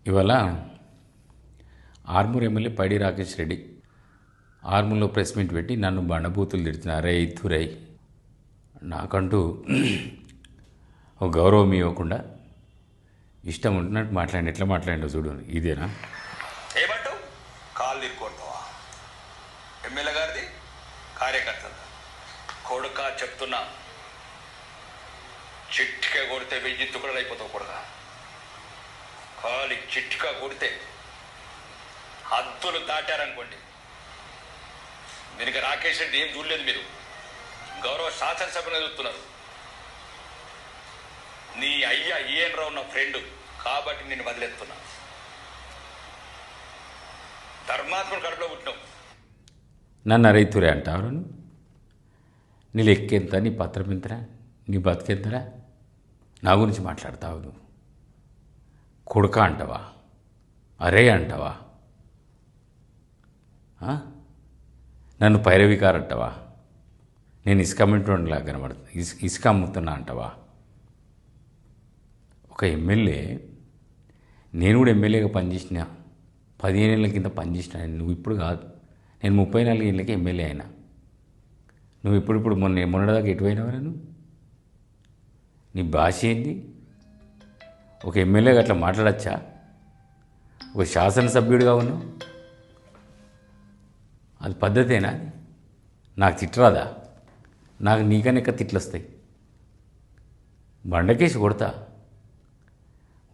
ఇవాళ ఆర్మూర్ ఎమ్మెల్యే పైడి Rakesh Reddy ఆర్మూర్లో press meet పెట్టి నన్ను బండబూతులు తిడుతున్నారు. అరే ఇత్తురై నాకంటూ ఒక గౌరవం ఇవ్వకుండా ఇష్టం ఉంటున్నట్టు మాట్లాడి ఎట్లా మాట్లాడిండో చూడు. ఇదేనా ఏమంటావు? కాళ్ళు ఇరుకుంటావా? ఎమ్మెల్యే గారిది కార్యకర్త కొడుక చెప్తున్నా, చిట్టికే కొడితే 1000 తుకడలు అయిపోతావు కొడుక. కాలి చిట్టిగా కొడితే హద్దులు దాటారనుకోండి. దీనికి రాకేష్ రెడ్డి ఏం చూడలేదు. మీరు గౌరవ శాసనసభను ఎదుగుతున్నారు. నీ అయ్యా ఈఎన్ రావు నా ఫ్రెండ్ కాబట్టి నేను వదిలేస్తున్నా. ధర్మాత్మను కడుపులో పుట్టినావు. నన్ను రైతురే అంటారు. నీ లెక్కెంత, నీ పత్రం ఎంతరా, నీ బతికెంతరా, నా గురించి మాట్లాడతావు. నువ్వు కొడుక అంటావా, అరే అంటావా, నన్ను పైరవికారు అంటావా, నేను ఇసుక అమ్మినలాగా కనబడుతుంది, ఇసుక అమ్ముతున్నా అంటావా. ఒక ఎమ్మెల్యే, నేను కూడా ఎమ్మెల్యేగా పనిచేసిన 15 ఏళ్ళ కింద పనిచేసిన. నువ్వు ఇప్పుడు కాదు, నేను 34 ఏళ్ళకి ఎమ్మెల్యే అయినా. నువ్వు ఇప్పుడు మొన్నదాకా ఎటువైనావా? నువ్వు నీ భాష ఏంది? ఒక ఎమ్మెల్యేగా అట్లా మాట్లాడచ్చా? ఒక శాసనసభ్యుడిగా ఉన్నావు, అది పద్ధతేనా? నాకు తిట్టరాదా? నాకు నీకనెక్క తిట్లు వస్తాయి. బండకేసి కొడతా.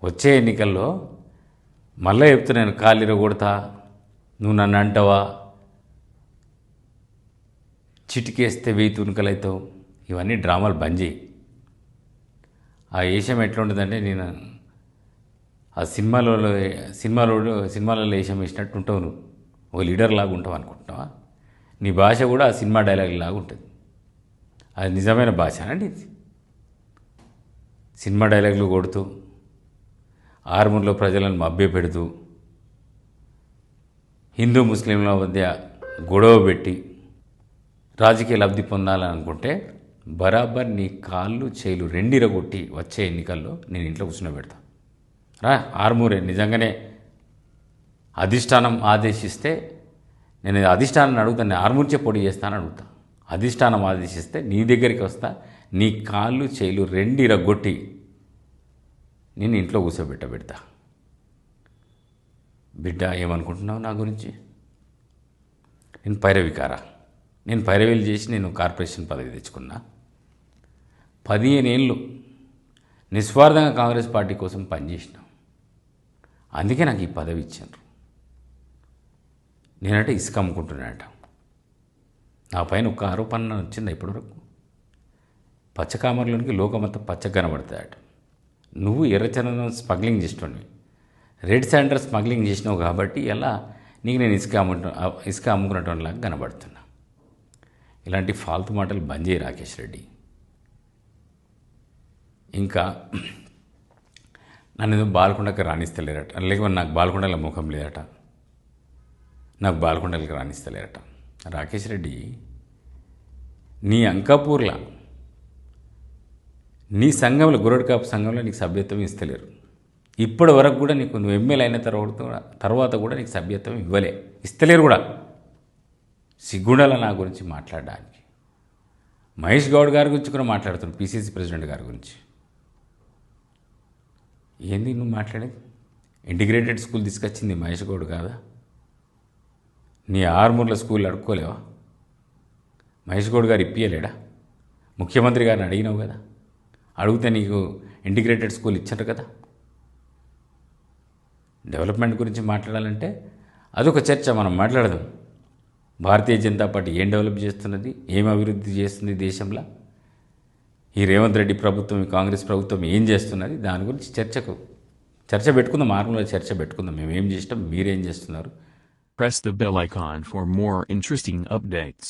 వచ్చే ఎన్నికల్లో మళ్ళీ చెప్తున్నాను, కాలిర కొడతా, నువ్వు నన్ను అంటావా, చిటికేస్తే 1000 తునకలు అవుతావు. ఇవన్నీ డ్రామాలు బంద్ చేయి. ఆ వేషం ఎట్లా ఉంటుందంటే, నేను ఆ సినిమాలలో వేషం వేసినట్టు ఉంటావు. నువ్వు ఒక లీడర్ లాగా ఉంటావు అనుకుంటున్నావా? నీ భాష కూడా ఆ సినిమా డైలాగ్ లాగా ఉంటుంది. అది నిజమైన భాష అండి. ఇది సినిమా డైలాగులు కొడుతూ, ఆర్మూర్లో ప్రజలను మభ్య పెడుతూ, హిందూ ముస్లింల మధ్య గొడవ పెట్టి రాజకీయ లబ్ధి పొందాలని అనుకుంటే బరాబర్ నీ కాళ్ళు చేలు రెండిరగొట్టి వచ్చే ఎన్నికల్లో నేను ఇంట్లో కూర్చోబెడతా. రా ఆర్మూరే. నిజంగానే అధిష్టానం ఆదేశిస్తే నేను అధిష్టానాన్ని అడుగుతాను, నేను ఆర్మూర్చే పోటీ చేస్తానని అడుగుతా. అధిష్టానం ఆదేశిస్తే నీ దగ్గరికి వస్తా, నీ కాళ్ళు చేలు రెండిరగొట్టి నేను ఇంట్లో కూర్చోబెట్టబెడతా. బిడ్డ ఏమనుకుంటున్నావు నా గురించి? నేను పైరవికారా? నేను పైరవీలు చేసి నేను కార్పొరేషన్ పదవి తెచ్చుకున్నా. 15 ఏళ్ళు నిస్వార్థంగా కాంగ్రెస్ పార్టీ కోసం పనిచేసిన. అందుకే నాకు ఈ పదవి ఇచ్చారు. నేనంటే ఇసుక అమ్ముకుంటున్నానట. నా పైన ఒక్క ఆరోపణ వచ్చిందా ఇప్పటివరకు? పచ్చకామర్లోనికి లోకమంతా పచ్చగా కనబడతాయట. నువ్వు ఎర్రచందనం స్మగ్లింగ్ చేసినవి, రెడ్ శాండర్ స్మగ్లింగ్ చేసినావు కాబట్టి ఎలా నీకు నేను ఇసుక అమ్ముకున్నలాగా కనబడుతున్నా. ఇలాంటి ఫాల్తు మాటలు బంద్ చేయి రాకేష్ రెడ్డి. ఇంకా నన్ను ఏదో బాల్కొండకి రాణిస్తలేరట, లేకపోతే నాకు బాల్కొండల ముఖం లేదట, నాకు బాల్కొండలకి రాణిస్తలేరట. రాకేష్ రెడ్డి, నీ అంకాపూర్లో నీ సంఘంలో, గురడికాపు సంఘంలో నీకు సభ్యత్వం ఇస్తలేరు. ఇప్పటి వరకు కూడా నీకు, నువ్వు ఎమ్మెల్యే అయిన తర్వాత కూడా నీకు సభ్యత్వం ఇస్తలేరు కూడా. సిగ్గుండాల నా గురించి మాట్లాడడానికి. మహేష్ గౌడ్ గారి గురించి కూడా మాట్లాడుతున్నాడు, పిసిసి ప్రెసిడెంట్ గారి గురించి. ఏంది నువ్వు మాట్లాడేది? ఇంటిగ్రేటెడ్ స్కూల్ తీసుకొచ్చింది మహేష్ గౌడ్ కాదా? నీ ఆర్మూర్ల స్కూల్ అడుక్కోలేవా? మహేష్ గౌడ్ గారు ఇప్పియలేడా? ముఖ్యమంత్రి గారిని అడిగినావు కదా, అడిగితే నీకు ఇంటిగ్రేటెడ్ స్కూల్ ఇచ్చారు కదా. డెవలప్మెంట్ గురించి మాట్లాడాలంటే అదొక చర్చ, మనం మాట్లాడదాం. భారతీయ జనతా పార్టీ ఏం డెవలప్ చేస్తున్నది, ఏం అభివృద్ధి చేస్తుంది దేశంలో, ఈ రేవంత్ రెడ్డి ప్రభుత్వం, ఈ కాంగ్రెస్ ప్రభుత్వం ఏం చేస్తున్నది, దాని గురించి చర్చ పెట్టుకుందాం. ఆర్మూర్లో చర్చ పెట్టుకుందాం. మేము ఏం చేసినాం, మీరేం చేస్తున్నారు. Press the bell icon for more interesting updates.